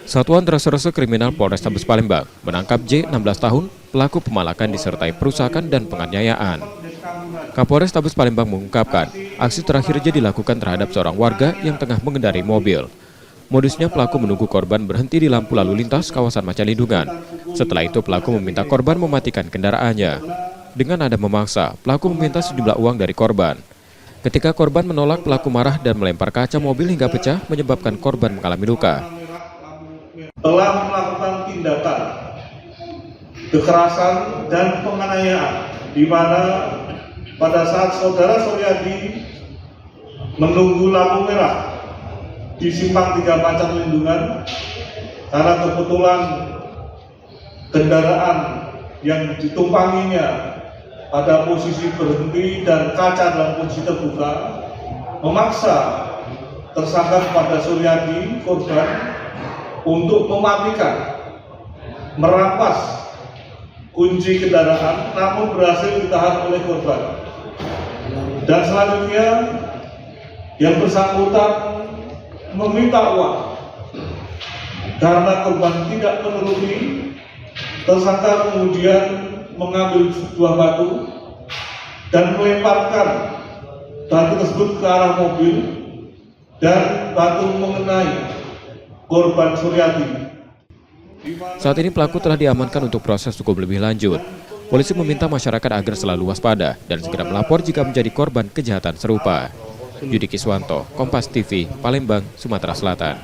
Satuan Reserse Kriminal Polrestabes Palembang menangkap J, 16 tahun, pelaku pemalakan disertai perusakan dan penganiayaan. Kapolres Tabes Palembang mengungkapkan, aksi terakhir J dilakukan terhadap seorang warga yang tengah mengendarai mobil. Modusnya pelaku menunggu korban berhenti di lampu lalu lintas kawasan Macalindungan. Setelah itu pelaku meminta korban mematikan kendaraannya. Dengan nada memaksa, pelaku meminta sejumlah uang dari korban. Ketika korban menolak, pelaku marah dan melempar kaca mobil hingga pecah, menyebabkan korban mengalami luka. Telah melakukan tindakan kekerasan dan penganiayaan di mana pada saat saudara Suryadi menunggu lampu merah di simpang 3 Macalindungan karena kebetulan kendaraan yang ditumpanginya pada posisi berhenti dan kaca dalam posisi terbuka, memaksa tersangka kepada Suryadi korban untuk mematikan, merampas kunci kendaraan, namun berhasil ditahan oleh korban. Dan selanjutnya yang bersangkutan meminta uang karena korban tidak menuruti. Tersangka kemudian mengambil sebuah batu dan melemparkan batu tersebut ke arah mobil dan batu mengenai korban Suryadi. Saat ini pelaku telah diamankan untuk proses hukum lebih lanjut. Polisi meminta masyarakat agar selalu waspada dan segera melapor jika menjadi korban kejahatan serupa. Yudi Kiswanto, Kompas TV, Palembang, Sumatera Selatan.